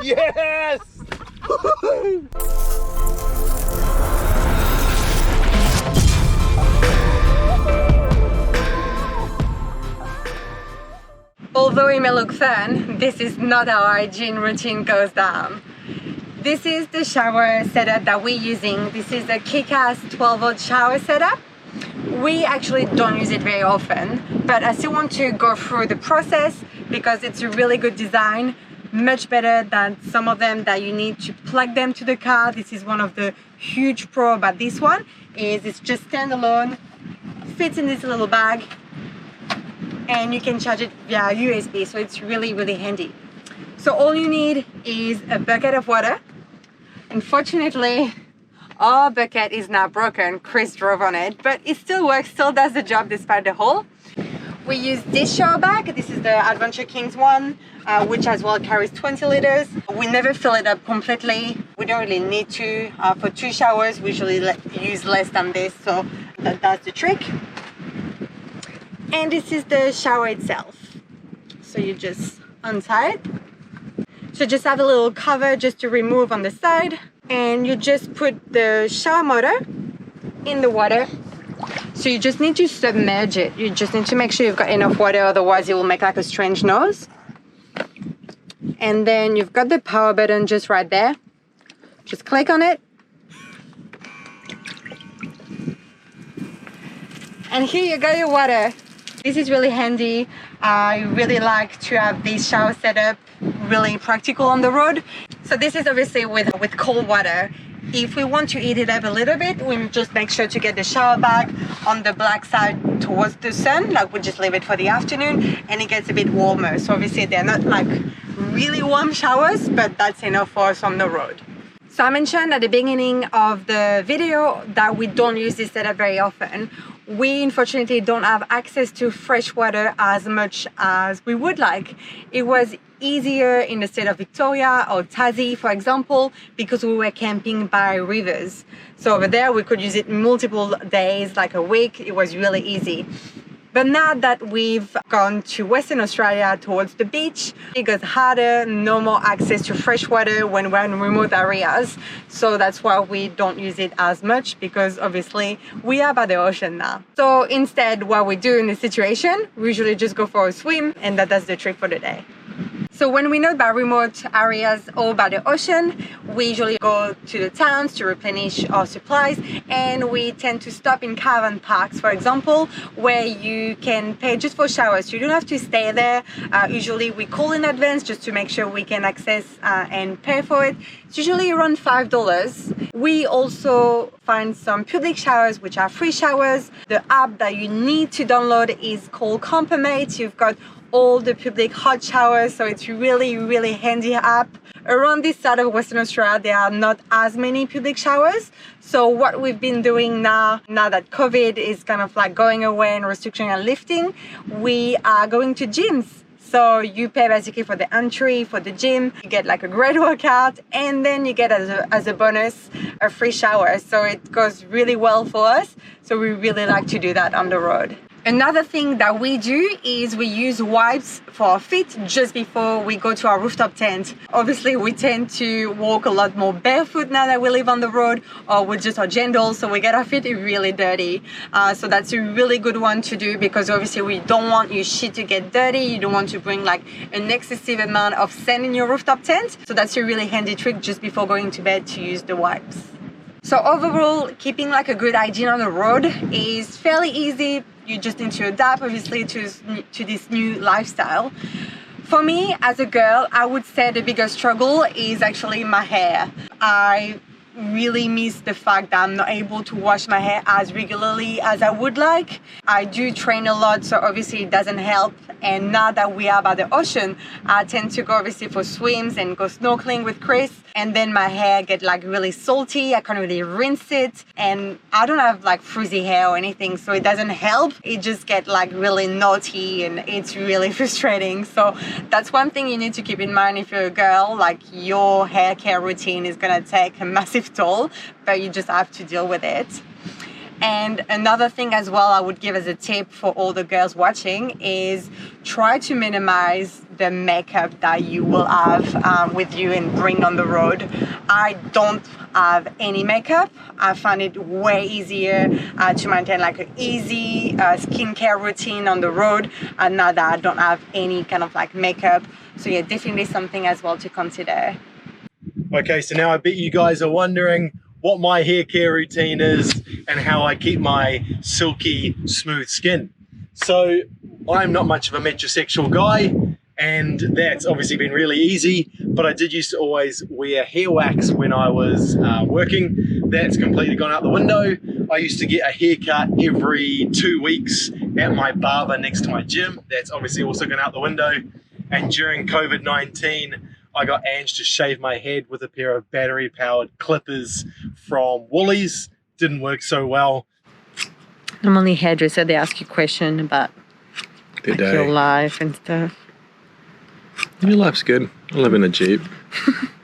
Yes! Although it may look fun, this is not how our hygiene routine goes down. This is the shower setup that we're using. This is a Kick-Ass 12-volt shower setup. We actually don't use it very often, but I still want to go through the process because it's a really good design, much better than some of them that you need to plug them to the car. This is one of the huge pro about this one, is it's just standalone, fits in this little bag, and you can charge it via USB, so it's really, really handy. So all you need is a bucket of water. Unfortunately, our bucket is now broken. Chris drove on it, but it still works, still does the job despite the hole. We use this shower bag. This is the Adventure Kings one, which as well carries 20 liters. We never fill it up completely. We don't really need to. For 2 showers, we usually use less than this, so that does the trick. And this is the shower itself. So you just untie it. So just have a little cover just to remove on the side. And you just put the shower motor in the water. So you just need to submerge it. You just need to make sure you've got enough water, otherwise it will make like a strange noise. And then you've got the power button just right there. Just click on it. And here you go, your water. This is really handy. I really like to have this shower setup really practical on the road. So this is obviously with cold water. If we want to heat it up a little bit, we just make sure to get the shower bag on the black side towards the sun, like we just leave it for the afternoon, and it gets a bit warmer. So obviously they're not like really warm showers, but that's enough for us on the road. So I mentioned at the beginning of the video that we don't use this setup very often. We unfortunately don't have access to fresh water as much as we would like. It was easier in the state of Victoria or Tassie, for example, because we were camping by rivers. So over there we could use it multiple days, like a week. It was really easy. But now that we've gone to Western Australia towards the beach, it gets harder, no more access to fresh water when we're in remote areas. So that's why we don't use it as much, because obviously we are by the ocean now. So instead, what we do in this situation, we usually just go for a swim, and that does the trick for the day. So when we're not by remote areas or by the ocean, we usually go to the towns to replenish our supplies, and we tend to stop in caravan parks, for example, where you can pay just for showers. You don't have to stay there. Usually we call in advance just to make sure we can access and pay for it. It's usually around $5. We also find some public showers which are free showers. The app that you need to download is called Campermate. You've got all the public hot showers, so it's really, really handy app. Around this side of Western Australia, there are not as many public showers. So what we've been doing now that COVID is kind of like going away and restrictions are lifting, we are going to gyms. So you pay basically for the entry for the gym, you get like a great workout, and then you get as a bonus a free shower. So it goes really well for us. So we really like to do that on the road. Another thing that we do is we use wipes for our feet just before we go to our rooftop tent. Obviously, we tend to walk a lot more barefoot now that we live on the road, or with just our gendals, so we get our feet really dirty. So that's a really good one to do, because obviously we don't want your shit to get dirty. You don't want to bring like an excessive amount of sand in your rooftop tent. So that's a really handy trick just before going to bed to use the wipes. So overall, keeping like a good hygiene on the road is fairly easy. You just need to adapt, obviously, to this new lifestyle. For me, as a girl, I would say the biggest struggle is actually my hair. I really miss the fact that I'm not able to wash my hair as regularly as I would like. I do train a lot, so obviously it doesn't help. And now that we are by the ocean, I tend to go obviously for swims and go snorkeling with Chris. And then my hair get like really salty. I can't really rinse it. And I don't have like frizzy hair or anything, so it doesn't help. It just get like really naughty and it's really frustrating. So that's one thing you need to keep in mind if you're a girl. Like, your hair care routine is gonna take a massive toll, but you just have to deal with it. And another thing as well I would give as a tip for all the girls watching is try to minimize the makeup that you will have with you and bring on the road. I don't have any makeup. I find it way easier to maintain like an easy skincare routine on the road, and now that I don't have any kind of like makeup. So yeah, definitely something as well to consider. Okay, so now I bet you guys are wondering what my hair care routine is and how I keep my silky smooth skin. So I'm not much of a metrosexual guy, and that's obviously been really easy, but I did used to always wear hair wax when I was working. That's completely gone out the window. I used to get a haircut every 2 weeks at my barber next to my gym. That's obviously also gone out the window. And during COVID-19, I got Ange to shave my head with a pair of battery-powered clippers from Woolies. Didn't work so well. Normally hairdresser, they ask you a question about like your life and stuff. Your life's good. I live in a Jeep,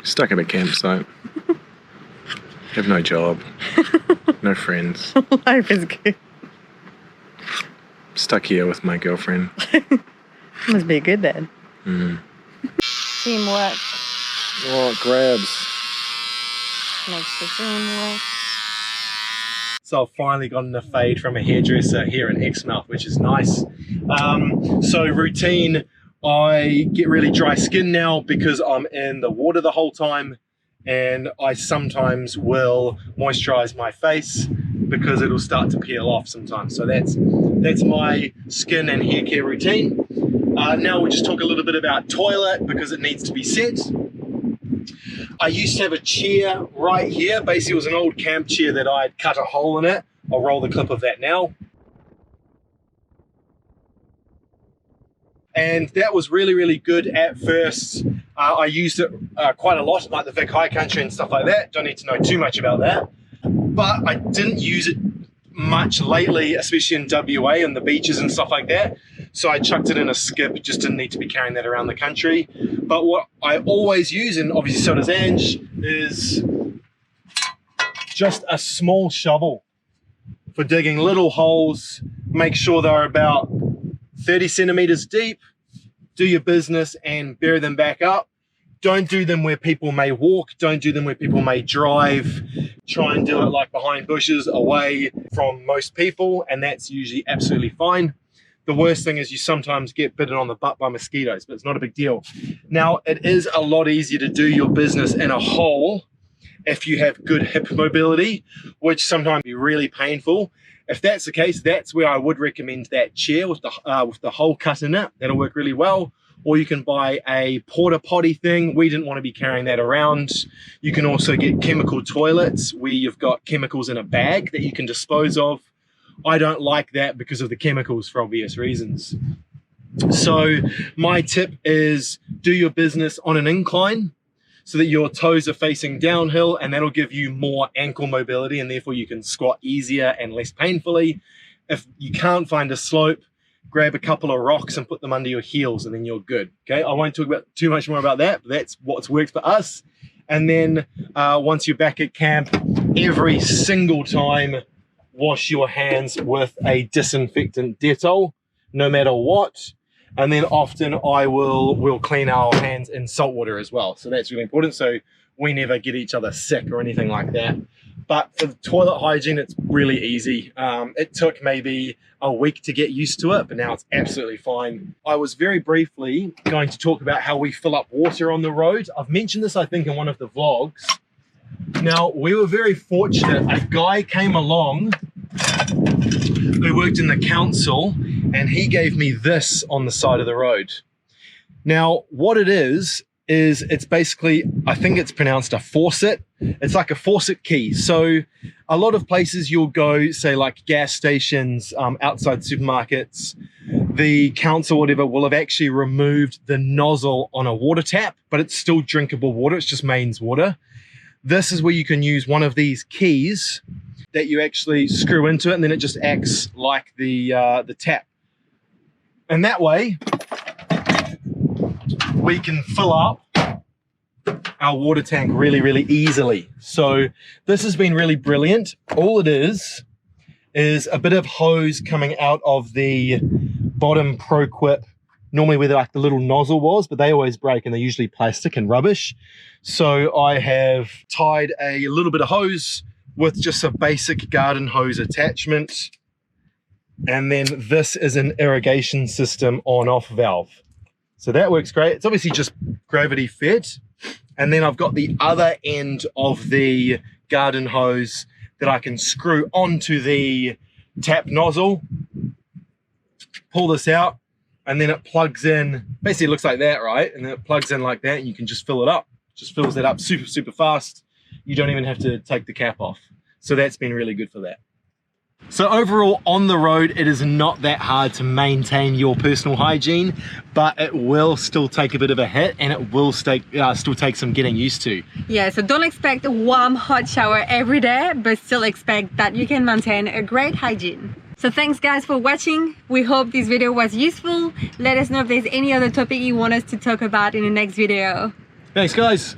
stuck at a campsite, have no job, no friends. Life is good. Stuck here with my girlfriend. Must be good then. Mm. Teamwork. Oh, it grabs. Makes the dream work. So I've finally gotten a fade from a hairdresser here in Exmouth, which is nice. So routine, I get really dry skin now because I'm in the water the whole time, and I sometimes will moisturize my face because it'll start to peel off sometimes. So that's my skin and hair care routine. Now we'll just talk a little bit about toilet because it needs to be set. I used to have a chair right here. Basically, it was an old camp chair that I'd cut a hole in it. I'll roll the clip of that now. And that was really, really good at first. I used it quite a lot, like the Vic High Country and stuff like that. Don't need to know too much about that. But I didn't use it much lately, especially in WA and the beaches and stuff like that. So I chucked it in a skip, just didn't need to be carrying that around the country. But what I always use, and obviously so does Ange, is just a small shovel for digging little holes. Make sure they're about 30 centimeters deep. Do your business and bury them back up. Don't do them where people may walk. Don't do them where people may drive. Try and do it like behind bushes, away from most people, and that's usually absolutely fine. The worst thing is you sometimes get bitten on the butt by mosquitoes, but it's not a big deal. Now, it is a lot easier to do your business in a hole if you have good hip mobility, which sometimes can be really painful. If that's the case, that's where I would recommend that chair with the hole cut in it. That'll work really well. Or you can buy a porta potty thing. We didn't want to be carrying that around. You can also get chemical toilets where you've got chemicals in a bag that you can dispose of. I don't like that because of the chemicals for obvious reasons. So my tip is do your business on an incline so that your toes are facing downhill, and that'll give you more ankle mobility, and therefore you can squat easier and less painfully. If you can't find a slope, grab a couple of rocks and put them under your heels, and then you're good. Okay, I won't talk about too much more about that, but that's what's worked for us. And then once you're back at camp, every single time, wash your hands with a disinfectant Dettol, no matter what. And then often we'll clean our hands in salt water as well. So that's really important. So we never get each other sick or anything like that. But for the toilet hygiene, it's really easy. It took maybe a week to get used to it, but now it's absolutely fine. I was very briefly going to talk about how we fill up water on the road. I've mentioned this, I think, in one of the vlogs. Now, we were very fortunate. A guy came along who worked in the council, and he gave me this on the side of the road. Now, what it is it's basically, I think it's pronounced a faucet. It's like a faucet key. So a lot of places you'll go, say like gas stations, outside supermarkets, the council, whatever, will have actually removed the nozzle on a water tap, but it's still drinkable water. It's just mains water. This is where you can use one of these keys that you actually screw into it, and then it just acts like the tap. And that way, we can fill up our water tank really, really easily. So this has been really brilliant. All it is a bit of hose coming out of the bottom ProQuip normally where like the little nozzle was, but they always break and they're usually plastic and rubbish. So I have tied a little bit of hose with just a basic garden hose attachment. And then this is an irrigation system on-off valve. So that works great. It's obviously just gravity fed. And then I've got the other end of the garden hose that I can screw onto the tap nozzle, pull this out, and then it plugs in. Basically it looks like that, right? And then it plugs in like that and you can just fill it up. Just fills it up super, super fast. You don't even have to take the cap off. So that's been really good for that. So overall on the road, it is not that hard to maintain your personal hygiene, but it will still take a bit of a hit and it will still take some getting used to. Yeah, so don't expect a warm hot shower every day, but still expect that you can maintain a great hygiene. So thanks guys for watching. We hope this video was useful. Let us know if there's any other topic you want us to talk about in the next video. Thanks guys.